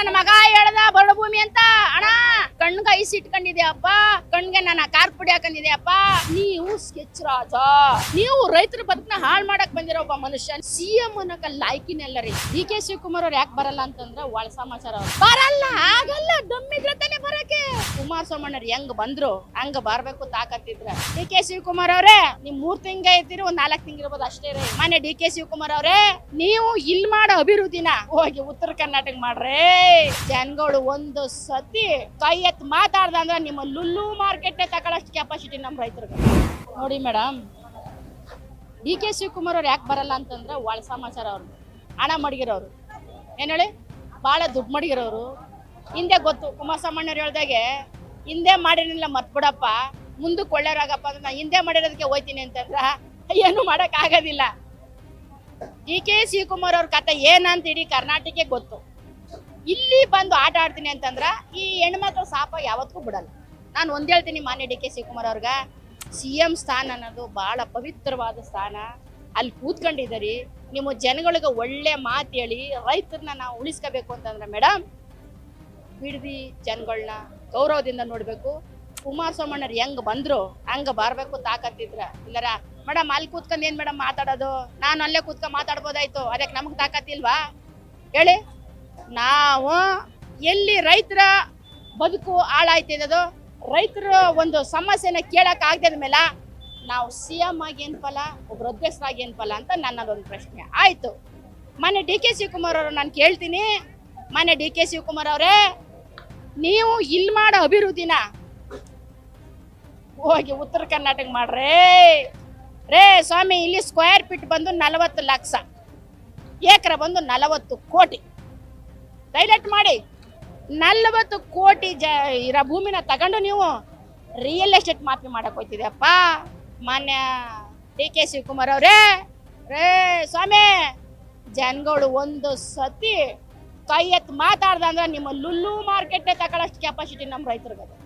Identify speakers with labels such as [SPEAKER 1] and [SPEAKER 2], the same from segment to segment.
[SPEAKER 1] ನನ್ನ ಮಗ ಹೇಳ್ದ ಬರಡು ಭೂಮಿ ಅಂತ ಅಣ್ಣ ಕಣ್ಗ ಐಸ್ ಇಟ್ಕೊಂಡಿದ್ಯಪ್ಪ ಕಣ್ಗೆ ನನ್ನ ಕಾರ್ ಪುಡಿ ಹಾಕೊಂಡಿದ್ಯಪ್ಪ. ನೀವು ಸ್ಕೆಚ್ ರಾಜ, ನೀವು ರೈತರ ಬದುಕನ್ನ ಹಾಳು ಮಾಡಕ್ ಬಂದಿರೋ ಒಬ್ಬ ಮನುಷ್ಯ. ಸಿಎಂ ಅನ್ನಕ ಲಾಯ್ಕಿನೆಲ್ಲ ರೀ. ಡಿ ಕೆ ಶಿವಕುಮಾರ್ ಅವ್ರು ಯಾಕೆ ಬರಲ್ಲ ಅಂತಂದ್ರೆ ಒಳ ಸಮಾಚಾರ ಅವ್ರು ಬರಲ್ಲ, ಆಗಲ್ಲ, ದಮ್ಮಿದ್ರೆ ತಾನೆ ಬರಕ್ಕೆ. ಕುಮಾರಸ್ವಾಮಣ್ಣರು ಹೆಂಗ್ ಬಂದ್ರು ಹಂಗ ಬರ್ಬೇಕು ತಾಕತ್ತಿದ್ರ. ಡಿ ಕೆ ಶಿವಕುಮಾರ್ ಅವ್ರೆ ನಿಮ್ 3 ತಿಂಗ ಇರ್ತೀರಿ, ಒಂದ್ 4 ತಿಂಗಿರ್ಬೋದು ಅಷ್ಟೇ ರೀ. ಮಾನ್ಯ ಡಿ ಕೆ ಶಿವಕುಮಾರ್ ಅವ್ರೆ ನೀವು ಇಲ್ಲಿ ಮಾಡೋ ಅಭಿವೃದ್ಧಿನ ಹೋಗಿ ಉತ್ತರ ಕರ್ನಾಟಕ ಮಾಡ್ರೆ. ಜನಗಳು ಒಂದು ಸತಿ ಕೈ ಎತ್ ಮಾತಾಡ್ದ ಅಂದ್ರೆ ನಿಮ್ಮ ಲುಲ್ಲು ಮಾರ್ಕೆಟ್ ತಗೊಳ್ಳಷ್ಟು ಕೆಪಾಸಿಟಿ ನಮ್ ರೈತರಿಗೆ. ನೋಡಿ ಮೇಡಮ್, ಡಿ ಕೆ ಶಿವಕುಮಾರ್ ಅವ್ರು ಯಾಕೆ ಬರಲ್ಲ ಅಂತಂದ್ರೆ ಒಳ ಸಮಾಚಾರ ಅವ್ರು ಹಣ ಮಡಗಿರೋರು. ಏನ್ ಹೇಳಿ, ಬಹಳ ದುಡ್ಡು ಮಡಗಿರೋರು. ಹಿಂದೆ ಗೊತ್ತು ಕುಮಾರಸ್ವಾಮಣ್ಣವ್ರು ಹೇಳ್ದಾಗೆ ಹಿಂದೆ ಮಾಡಿರಲಿಲ್ಲ ಮತ್ಬಿಡಪ್ಪ, ಮುಂದಕ್ಕೆ ಒಳ್ಳೆಯವ್ರಾಗಪ್ಪ ಅಂದ್ರೆ ನಾ ಹಿಂದೆ ಮಾಡಿರೋದಕ್ಕೆ ಹೋಯ್ತೀನಿ ಅಂತಂದ್ರ ಏನು ಮಾಡಕ್ ಆಗೋದಿಲ್ಲ. ಡಿ ಕೆ ಶಿವಕುಮಾರ್ ಅವ್ರ ಕತೆ ಏನಂತ ಇಡೀ ಕರ್ನಾಟಕಕ್ಕೆ ಗೊತ್ತು. ಇಲ್ಲಿ ಬಂದು ಆಟ ಆಡ್ತೀನಿ ಅಂತಂದ್ರ ಈ ಹೆಣ್ಮಕ್ಳು ಸಾಪ ಯಾವತ್ತೂ ಬಿಡಲ್ಲ. ನಾನು ಒಂದ್ ಹೇಳ್ತೀನಿ ಮಾನ್ಯ ಡಿ ಕೆ ಶಿವಕುಮಾರ್ ಅವ್ರಗ, CM ಸ್ಥಾನ ಅನ್ನೋದು ಬಹಳ ಪವಿತ್ರವಾದ ಸ್ಥಾನ. ಅಲ್ಲಿ ಕೂತ್ಕೊಂಡಿದ್ದೀರಿ, ನಿಮ್ಮ ಜನಗಳಿಗೆ ಒಳ್ಳೆ ಮಾತು ಹೇಳಿ ರೈತರನ್ನ ನಾವು ಉಳಿಸ್ಕೋಬೇಕು ಅಂತಂದ್ರೆ ಮೇಡಮ್ ಬಿಡದಿ ಜನಗಳನ್ನ ಗೌರವದಿಂದ ನೋಡ್ಬೇಕು. ಕುಮಾರಸ್ವಾಮಣ್ಣರು ಹೆಂಗ್ ಬಂದ್ರು ಹಂಗ ಬರ್ಬೇಕು ತಾಕತ್ತಿದ್ರ. ಇಲ್ಲರ ಮೇಡಮ್ ಅಲ್ಲಿ ಕೂತ್ಕೊಂಡ್ ಏನ್ ಮೇಡಮ್ ಮಾತಾಡೋದು, ನಾನು ಅಲ್ಲೇ ಕೂತ್ಕೊಂಡ್ ಮಾತಾಡ್ಬೋದಾಯ್ತು, ಅದಕ್ಕೆ ನಮಗ್ ತಾಕತ್ತಿಲ್ವಾ ಹೇಳಿ? ನಾವು ಎಲ್ಲಿ ರೈತರ ಬದುಕು ಹಾಳಾಯ್ತಿರೋದು, ರೈತರ ಒಂದು ಸಮಸ್ಯೆನ ಕೇಳಕ್ ಆಗದ ಮೇಲೆ ನಾವು CM ಆಗಿ ಏನ್ ಫಲ, ಒಬ್ರು ಅಧ್ಯಕ್ಷರಾಗಿ ಏನ್ ಫಲ ಅಂತ ನನ್ನದೊಂದು ಪ್ರಶ್ನೆ ಆಯ್ತು. ಮೊನ್ನೆ ಡಿ ಕೆ ಶಿವಕುಮಾರ್ ಅವರು ನಾನು ಕೇಳ್ತೀನಿ, ಮೊನ್ನೆ ಡಿ ಕೆ ಶಿವಕುಮಾರ್ ಅವರೇ ನೀವು ಇಲ್ಲಿ ಮಾಡೋ ಅಭಿವೃದ್ಧಿನ ಹೋಗಿ ಉತ್ತರ ಕರ್ನಾಟಕ ಮಾಡ್ರೆ. ರೇ ಸ್ವಾಮಿ, ಇಲ್ಲಿ ಸ್ಕ್ವೇರ್ ಫೀಟ್ ಬಂದು 40 ಲಕ್ಷ, ಏಕರ ಬಂದು 40 ಕೋಟಿ. ಡೈಲೆಕ್ಟ್ ಮಾಡಿ 40 ಕೋಟಿ ಇರೋ ಭೂಮಿನ ತಗೊಂಡು ನೀವು ರಿಯಲ್ ಎಸ್ಟೇಟ್ ಮಾಫಿ ಮಾಡಕ್ ಹೋಗ್ತಿದ್ಯಪ್ಪ. ಮಾನ್ಯ ಡಿ ಕೆ ಶಿವಕುಮಾರ್ ಅವ್ರೇ, ರೇ ಸ್ವಾಮಿ, ಜನಗಳು ಒಂದು ಸತಿ ಕೈ ಎತ್ ಮಾತಾಡ್ದ ಅಂದ್ರೆ ನಿಮ್ಮ ಲುಲ್ಲು ಮಾರ್ಕೆಟ್ ತಗೊಳ್ಳಷ್ಟು ಕೆಪಾಸಿಟಿ ನಮ್ಮ ರೈತರಿಗದೆ.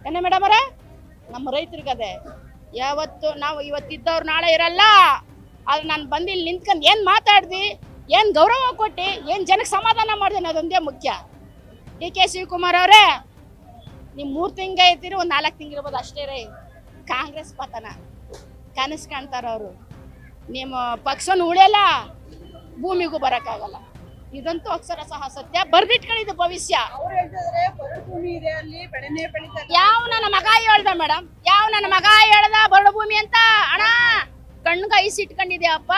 [SPEAKER 1] ಏನೇ ಮೇಡಮ್ ಅವರೇ, ನಮ್ಮ ರೈತರಿಗದೆ. ಯಾವತ್ತು ನಾವು ಇವತ್ತಿದ್ದವ್ರು ನಾಳೆ ಇರಲ್ಲ. ಆದ್ರೆ ನಾನು ಬಂದು ಇಲ್ಲಿ ನಿಂತ್ಕೊಂಡು ಏನ್ ಮಾತಾಡ್ದಿ, ಏನ್ ಗೌರವ ಕೊಟ್ಟು, ಏನ್ ಜನಕ್ಕೆ ಸಮಾಧಾನ ಮಾಡಿದೆ ಅನ್ನೋದೊಂದೇ ಮುಖ್ಯ. ಡಿ ಕೆ ಶಿವಕುಮಾರ್ ಅವರೇ ನೀವು 3 ತಿಂಗ ಇರ್ತೀರಿ, ಒಂದ್ 4 ತಿಂಗಿರ್ಬೋದು ಅಷ್ಟೇ ರೀ. ಕಾಂಗ್ರೆಸ್ ಪತನ ಕನಸು ಕಾಣ್ತಾರ ಅವರು. ನಿಮ್ಮ ಪಕ್ಷನ ಉಳಿಯಲ್ಲ, ಭೂಮಿಗೂ ಬರಕ್ಕಾಗಲ್ಲ. ಇದಂತೂ ಅಕ್ಷರ ಸಹ ಸತ್ಯ, ಬರ್ದಿಟ್ಕೊಂಡಿದ್ದು ಭವಿಷ್ಯ. ಯಾವ ನನ್ನ ಮಗ ಹೇಳ್ದ ಮೇಡಮ್, ಯಾವ ನನ್ನ ಮಗ ಹೇಳ್ದ ಬರಡು ಭೂಮಿ ಅಂತ ಅಣ್ಣ ಕಣ್ಗ ಐಸ್ ಇಟ್ಕೊಂಡಿದ್ಯಪ್ಪ,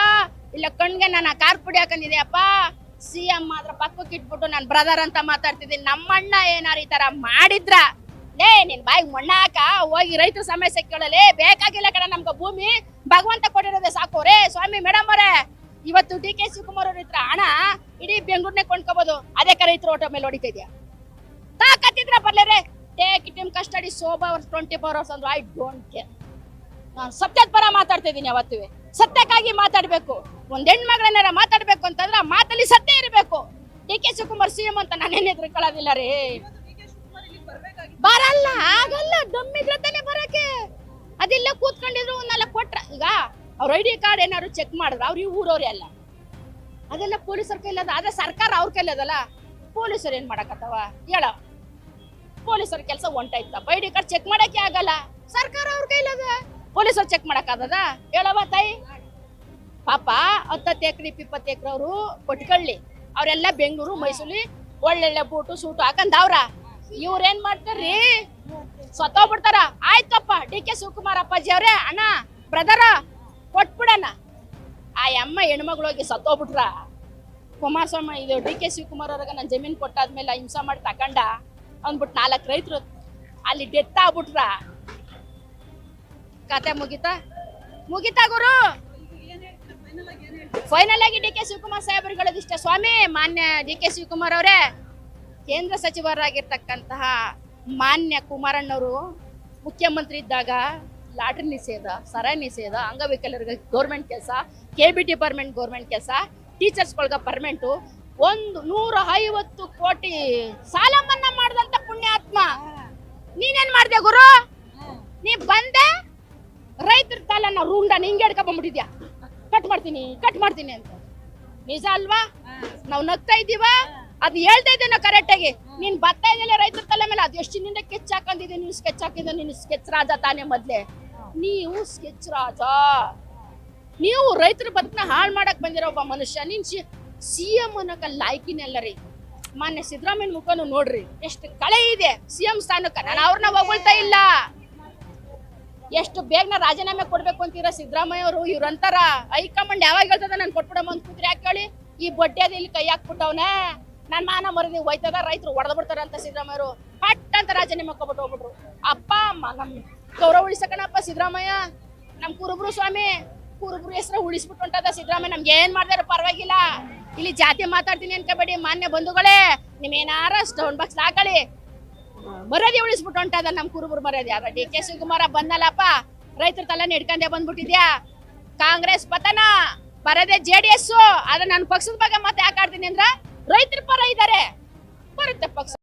[SPEAKER 1] ಇಲ್ಲ ಕಣ್ಗೆ ನನ್ನ ಕಾರ್ ಪುಡಿ ಹಾಕೊಂಡಿದ್ಯಪ್ಪ. CM ಮಾತ್ರ ಪಕ್ಕಕ್ಕೆ ಇಟ್ಬಿಟ್ಟು ನಾನು ಬ್ರದರ್ ಅಂತ ಮಾತಾಡ್ತಿದ್ದೀನಿ. ನಮ್ಮ ಅಣ್ಣ ಏನಾರು ಈ ತರ ಮಾಡಿದ್ರ ಲೇ ನಿನ್ ಬಾಯಿಗೆ ಮಣ್ಣ ಹಾಕ, ಹೋಗಿ ರೈತರ ಸಮಸ್ಯೆ ಕೇಳಲೇ. ಬೇಕಾಗಿಲ್ಲ ಕಣ ನಮ್ಗೆ ಭೂಮಿ, ಭಗವಂತ ಕೊಟ್ಟಿರೋದೇ ಸಾಕು ರೇ ಸ್ವಾಮಿ. ಮೇಡಮ್ ಅವರೇ, ಇವತ್ತು ಡಿ ಕೆ ಶಿವಕುಮಾರ್ ಅವ್ರ ಹತ್ರ ಹಣ ಇಡೀ ಬೆಂಗಳೂರ್ನೇ ಕೊಂಡ್ಕೋಬಹುದು, ಅದೇ ರೈತರ ಓಟೋ ಮೇಲೆ ಹೊಡಿತಾ ಇದೆಯಾ? ತಾಕತ್ತಿದ್ರ ಬರ್ಲೇರೆ. ಟೇಕ್ ಇಟ್ ಇನ್ ಕಸ್ಟಡಿ ಸೋಬಾ 24 hours ಅಂದ್ರೆ ಐ ಡೋಂಟ್ ಕೇರ್. ನಾನು ಸತ್ಯದ ಪರ ಮಾತಾಡ್ತಾ ಇದ್ದೀನಿ. ಯಾವತ್ತೂ ಸತ್ಯಕ್ಕಾಗಿ ಮಾತಾಡ್ಬೇಕು. ಒಂದ್ ಹೆಣ್ಮಗಳೇನಾರ ಮಾತಾಡ್ಬೇಕು ಅಂತಂದ್ರೆ ಮಾತಲ್ಲಿ ಸತ್ಯ ಇರಬೇಕು. ಡಿ ಕೆ ಶಿವಕುಮಾರ್ CM ಅಂತ ನಾನೇನು ಎದುರ್ಕೊಳ್ಳೋದಿಲ್ಲ ರೀ. ಬರಲ್ಲ, ಆಗಲ್ಲ, ದಮ್ಮಿದ್ರೆ ತಾನೆ ಬರಕ್ಕೆ. ಅದೆಲ್ಲ ಕೂತ್ಕೊಂಡಿದ್ರು 4 ಕೊಟ್ರ. ಈಗ ಅವ್ರ ID ಕಾರ್ಡ್ ಏನಾದ್ರು ಚೆಕ್ ಮಾಡಿದ್ರ ಅವ್ರ ಈ ಊರವ್ರೆ ಅಲ್ಲ, ಅದೆಲ್ಲ ಪೊಲೀಸರ ಕೈಲದ. ಅದೇ ಸರ್ಕಾರ ಅವ್ರ ಕೈಲದಲ್ಲ, ಪೊಲೀಸರು ಏನ್ ಮಾಡಕತ್ತವ ಹೇಳ? ಪೊಲೀಸರ ಕೆಲಸ ಹೊಂಟಾಯ್ತಪ್ಪ. ID ಕಾರ್ಡ್ ಚೆಕ್ ಮಾಡಕ್ಕೆ ಆಗಲ್ಲ, ಸರ್ಕಾರ ಅವ್ರ ಕೈಲದ, ಪೊಲೀಸರು ಚೆಕ್ ಮಾಡಕ್ ಆಗದ ಹೇಳವ ತಾಯಿ? ಪಾಪ 10 ಎಕರೆ 20 ಎಕರೆ ಅವರು ಕೊಟ್ಕೊಳ್ಳಿ, ಅವರೆಲ್ಲ ಬೆಂಗಳೂರು ಮೈಸೂರು ಒಳ್ಳೊಳ್ಳೆ ಬೂಟು ಸೂಟು ಹಾಕಂದವ್ರ. ಇವ್ರೇನ್ ಮಾಡ್ತಾರ್ರಿ, ಸತ್ತೋಗ್ಬಿಡ್ತಾರ. ಆಯ್ತಪ್ಪ ಡಿ ಕೆ ಶಿವಕುಮಾರ್ ಅಪ್ಪಾಜಿ ಅವ್ರೆ, ಅಣ್ಣ ಬ್ರದರ ಕೊಟ್ಬಿಡಣ. ಆ ಅಮ್ಮ ಹೆಣ್ಮಗಳು ಹೋಗಿ ಸತ್ತೋಗ್ಬಿಟ್ರ. ಕುಮಾರಸ್ವಾಮಿ ಇದು ಡಿ ಕೆ ಶಿವಕುಮಾರ್ ಅವ್ರಾಗ ನಾನು ಜಮೀನ್ ಕೊಟ್ಟಾದ್ಮೇಲೆ ಹಿಂಸಾ ಮಾಡಿ ತಕೊಂಡ ಅಂದ್ಬಿಟ್ಟು 4 ರೈತರು ಅಲ್ಲಿ ಡೆತ್ ಆಗ್ಬಿಟ್ರ. ಕತೆ ಮುಗಿತಾ ಗುರು. ಫೈನಲ್ ಆಗಿ ಡಿ ಕೆ ಶಿವಕುಮಾರ್ ಸಾಹೇಬರುಗಳದಿಷ್ಟ ಸ್ವಾಮಿ. ಮಾನ್ಯ ಡಿ ಕೆ ಶಿವಕುಮಾರ್ ಅವರೇ, ಕೇಂದ್ರ ಸಚಿವರಾಗಿರ್ತಕ್ಕಂತಹ ಮಾನ್ಯ ಕುಮಾರಣ್ಣವರು ಮುಖ್ಯಮಂತ್ರಿ ಇದ್ದಾಗ ಲಾಟ್ರಿ ನಿಷೇಧ, ಸರಾಯಿ ನಿಷೇಧ, ಅಂಗವಿಕಲರಿಗೆ ಗೌರ್ಮೆಂಟ್ ಕೆಲಸ, KB ಡಿಪಾರ್ಟ್ಮೆಂಟ್ ಗೌರ್ಮೆಂಟ್ ಕೆಲಸ, ಟೀಚರ್ಸ್ಗಳ್ಗ ಪರ್ಮೆಂಟು, 150 ಕೋಟಿ ಸಾಲ ಮನ್ನಾ ಮಾಡಿದಂತ ಪುಣ್ಯಾತ್ಮ. ನೀನೇನ್ ಮಾಡ್ದೆ ಗುರು? ನೀ ಬಂದೆ ರೈತರ ಸಾಲನ ರೂಂಡ ಹಿಂಗೆ ಹಿಡ್ಕೊಂಡ್ಬಿಟ್ಟಿದ್ಯಾ, ಕಟ್ ಮಾಡ್ತೀನಿ ಅಂತ. ನಿಜ ಅಲ್ವಾ? ನಾವು ನಗ್ತಾ ಇದ್ದೀವ, ಅದ್ ಹೇಳ್ತಾ ಇದ್ದೇನೆ ಕರೆಕ್ಟ್ ಆಗಿ. ನೀನ್ ಭತ್ತ ಇದೆಯಲ್ಲ ರೈತರ ತಲೆ ಮೇಲೆ ಅದು ಎಷ್ಟು ನಿಂದ ಸ್ಕೆಚ್ ಹಾಕೊಂಡಿದ್ದೆ, ನೀನು ಸ್ಕೆಚ್ ಹಾಕಿದ್ದು ನೀನು ಸ್ಕೆಚ್ ರಾಜ ತಾನೇ ಮೊದ್ಲೇ. ನೀವು ಸ್ಕೆಚ್ ರಾಜ, ನೀವು ರೈತರ ಬದುಕನ್ನ ಹಾಳು ಮಾಡಕ್ ಬಂದಿರೋ ಒಬ್ಬ ಮನುಷ್ಯ. ನೀನ್ ಸಿಎಂ ಅನ್ನೋಕ ಲಾಯ್ಕಿನೆಲ್ಲ ರೀ. ಮಾನ್ಯ ಸಿದ್ದರಾಮಯ್ಯ ಮುಖನು ನೋಡ್ರಿ ಎಷ್ಟು ಕಳೆ ಇದೆ ಸಿಎಂ ಸ್ಥಾನಕ್ಕ. ನಾನು ಅವ್ರನ್ನ ಹೊಗಳ್ತಾ ಇಲ್ಲ, ಎಷ್ಟು ಬೇಗನ ರಾಜೀನಾಮೆ ಕೊಡ್ಬೇಕು ಅಂತೀರ ಸಿದ್ದರಾಮಯ್ಯ ಅವರು. ಇವ್ರಂತಾರ ಹೈಕಮಾಂಡ್ ಯಾವಾಗ ಹೇಳ್ತದ ನಾನು ಕೊಟ್ಬಿಡಮ್ಮ ಅಂತ ಕೂತ್ರಿ ಯಾಕೆ ಹೇಳಿ. ಈ ಬಡ್ಡಿಯಾದ ಇಲ್ಲಿ ಕೈ ಹಾಕ್ಬಿಟ್ಟವನೇ, ನನ್ ಮಾನ ಮರದಿ ಹೋಯ್ತದ, ರೈತರು ಹೊಡೆದ್ ಬಿಡ್ತಾರ ಅಂತ ಸಿದ್ದರಾಮಯ್ಯರು ಪಟ್ ಅಂತ ರಾಜೀನಾಮೆ ಕೊಟ್ಬಿಟ್ಟು ಹೋಗ್ಬಿಟ್ರು. ಅಪ್ಪ ನಮ್ ಗೌರವ ಉಳಿಸಕಣಪ್ಪ ಸಿದ್ದರಾಮಯ್ಯ, ನಮ್ ಕುರುಬ್ರು ಸ್ವಾಮಿ ಕುರುಬ್ರು ಹೆಸರು ಉಳಿಸ್ಬಿಟ್ಟು ಹೊಂಟದ ಸಿದ್ದರಾಮಯ್ಯ. ನಮ್ಗೆ ಏನ್ ಮಾಡ್ದಾರ ಪರವಾಗಿಲ್ಲ. ಇಲ್ಲಿ ಜಾತಿ ಮಾತಾಡ್ತೀನಿ ಅನ್ಕೋಬೇಡಿ ಮಾನ್ಯ ಬಂಧುಗಳೇ, ನಿಮ್ಗೇನಾರ ಸ್ಟೋನ್ ಬಾಕ್ಸ್ ಹಾಕಳಿ, ಮರ್ಯಾದೆ ಉಳಿಸ್ಬಿಟ್ಟು ಹೊಂಟದ ನಮ್ ಕುರುಬ್ರು ಮರ್ಯಾದೆ. ಯಾರ ಡಿ ಕೆ ಶಿವಕುಮಾರ ಬಂದಲ್ಲಪ್ಪ, ರೈತರ ತಲೆ ಹಿಡ್ಕೊಂಡೆ ಬಂದ್ಬಿಟ್ಟಿದ್ಯಾ. ಕಾಂಗ್ರೆಸ್ ಪತನ ಬರದೆ JDS. ಆದ್ರೆ ನನ್ನ ಪಕ್ಷದ ಬಗ್ಗೆ ಮತ್ತೆ ಯಾಕೆ ಆಡ್ತೀನಿ ಅಂದ್ರ ರೈತರ ಪರ ಇದಾರೆ.